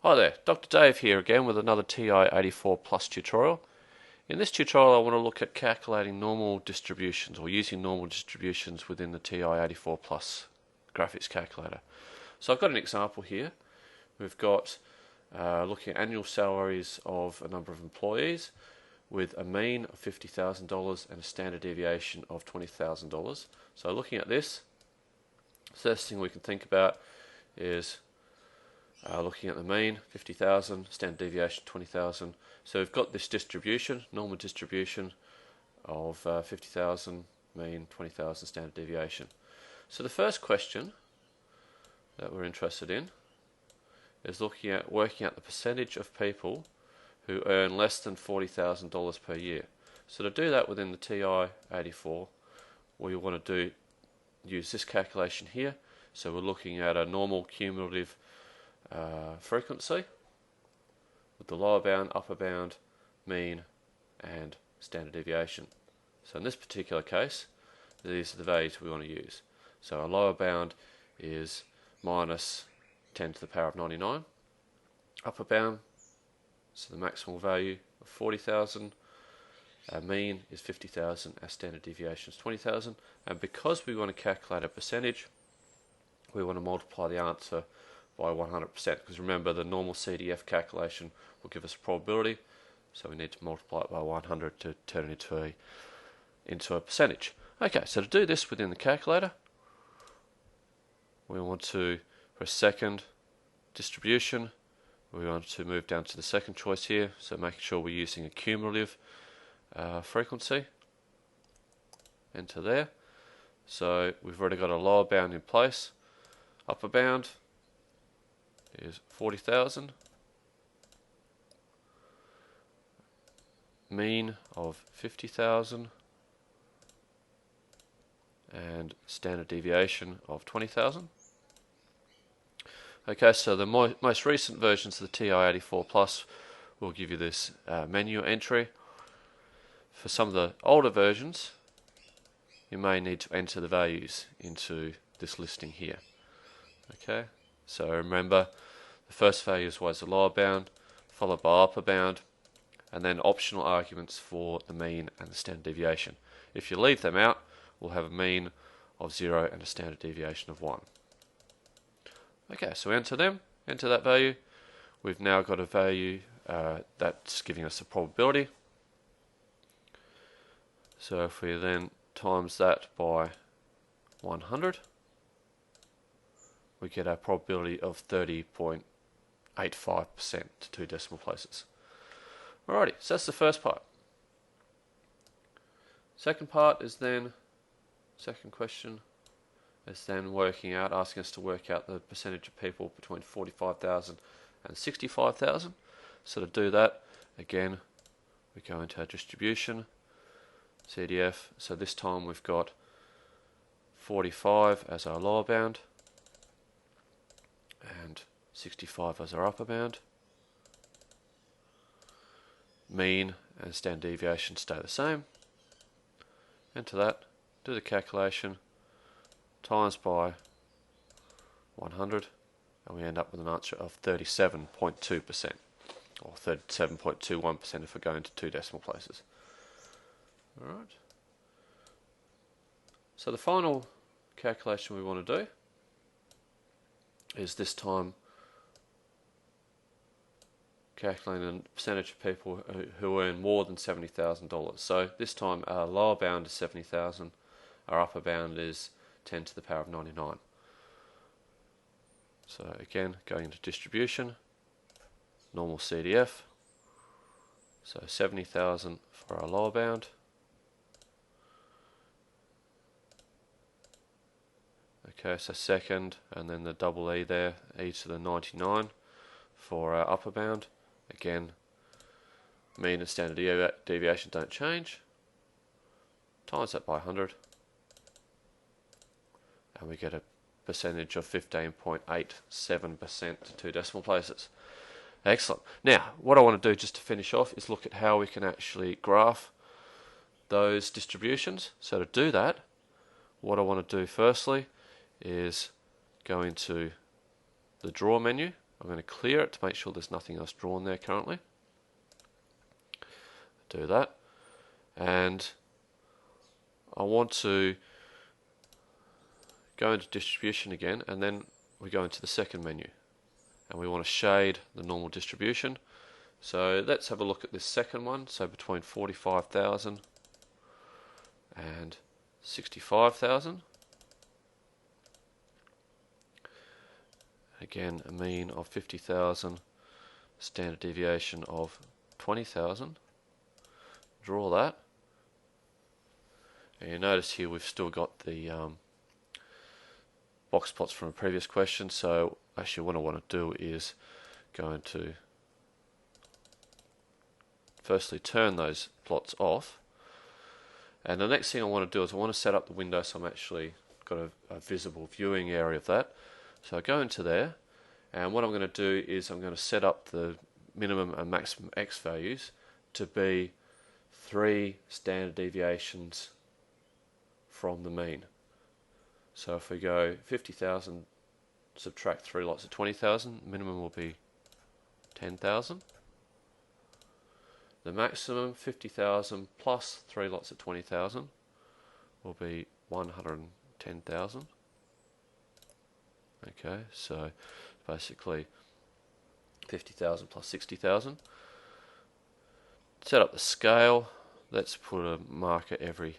Hi there, Dr. Dave here again with another TI-84 Plus tutorial. In this tutorial I want to look at calculating normal distributions or using normal distributions within the TI-84 Plus graphics calculator. So I've got an example here. We've got looking at annual salaries of a number of employees with a mean of $50,000 and a standard deviation of $20,000. So looking at this, the first thing we can think about is looking at the mean, 50,000, standard deviation, 20,000. So we've got this distribution, normal distribution of 50,000, mean, 20,000, standard deviation. So the first question that we're interested in is looking at working out the percentage of people who earn less than $40,000 per year. So to do that within the TI-84, we want to use this calculation here. So we're looking at a normal cumulative frequency with the lower bound, upper bound, mean and standard deviation. So in this particular case, these are the values we want to use. So our lower bound is minus 10 to the power of 99. Upper bound, so the maximal value of 40,000. Our mean is 50,000. Our standard deviation is 20,000. And because we want to calculate a percentage, we want to multiply the answer by 100%, because remember the normal CDF calculation will give us a probability, so we need to multiply it by 100 to turn it into a percentage. Okay, so to do this within the calculator, we want to, for a second distribution, we want to move down to the second choice here, so making sure we're using a cumulative frequency. Enter there. So we've already got a lower bound in place. Upper bound is 40,000, mean of 50,000, and standard deviation of 20,000. Okay, so the most recent versions of the TI-84 Plus will give you this menu entry. For some of the older versions, you may need to enter the values into this listing here. Okay, so remember, the first value is always the lower bound, followed by upper bound, and then optional arguments for the mean and the standard deviation. If you leave them out, we'll have a mean of 0 and a standard deviation of 1. Okay, so enter them, enter that value. We've now got a value that's giving us a probability. So if we then times that by 100, we get our probability of 30.85% to 2 decimal places. Alrighty, so that's the first part. Second part is then, second question is then asking us to work out the percentage of people between 45,000 and 65,000. So to do that, again, we go into our distribution, CDF. So this time we've got 45 as our lower bound, and 65 as our upper bound. Mean and standard deviation stay the same. Enter that, do the calculation, times by 100, and we end up with an answer of 37.2%, or 37.21% if we're going to 2 decimal places. Alright. So the final calculation we want to do is this time calculating the percentage of people who earn more than $70,000. So this time our lower bound is 70,000, our upper bound is 10 to the power of 99. So again, going into distribution, normal CDF, so 70,000 for our lower bound, okay, so second, and then the double E there, E to the 99 for our upper bound. Again, mean and standard deviation don't change. Times that by 100, and we get a percentage of 15.87% to 2 decimal places. Excellent. Now, what I want to do just to finish off is look at how we can actually graph those distributions. So to do that, what I want to do firstly is go into the draw menu I'm going to clear it to make sure there's nothing else drawn there currently. Do that, and I want to go into distribution again, and then we go into the second menu and we want to shade the normal distribution. So let's have a look at this second one. So between 45,000 and 65,000, again a mean of 50,000, standard deviation of 20,000. Draw that, and you notice here we've still got the box plots from a previous question. So actually what I want to do is go into, firstly turn those plots off, and the next thing I want to do is I want to set up the window so I'm actually got a visible viewing area of that. So I go into there, and what I'm going to do is I'm going to set up the minimum and maximum X values to be 3 standard deviations from the mean. So if we go 50,000, subtract 3 lots of 20,000, minimum will be 10,000. The maximum, 50,000 plus 3 lots of 20,000, will be 110,000. Okay, so basically 50,000 plus 60,000. Set up the scale. Let's put a marker every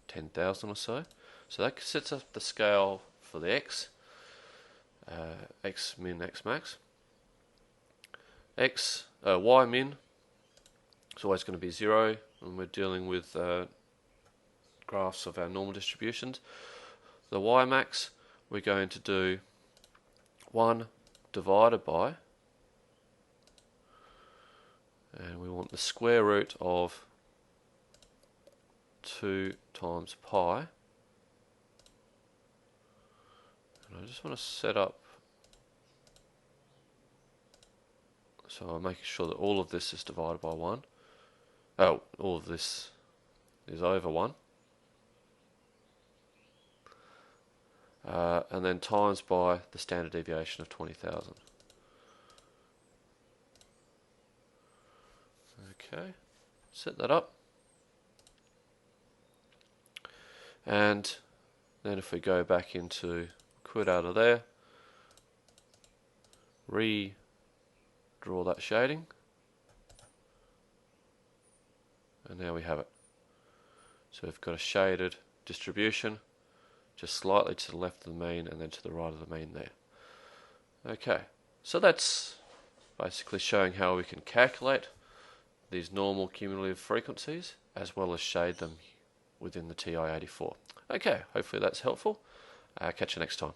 10,000 or so. So that sets up the scale for the X, X min, X max. Y min is always going to be 0 when we're dealing with graphs of our normal distributions. The Y max, we're going to do 1 divided by, and we want the square root of 2 times pi. And I just want to set up, so I'm making sure that all of this is divided by 1. Oh, all of this is over 1. And then times by the standard deviation of 20,000. Okay, set that up. And then if we go back into, quit out of there, redraw that shading, and now we have it. So we've got a shaded distribution, just slightly to the left of the mean and then to the right of the mean there. Okay, so that's basically showing how we can calculate these normal cumulative frequencies as well as shade them within the TI-84. Okay, hopefully that's helpful. Catch you next time.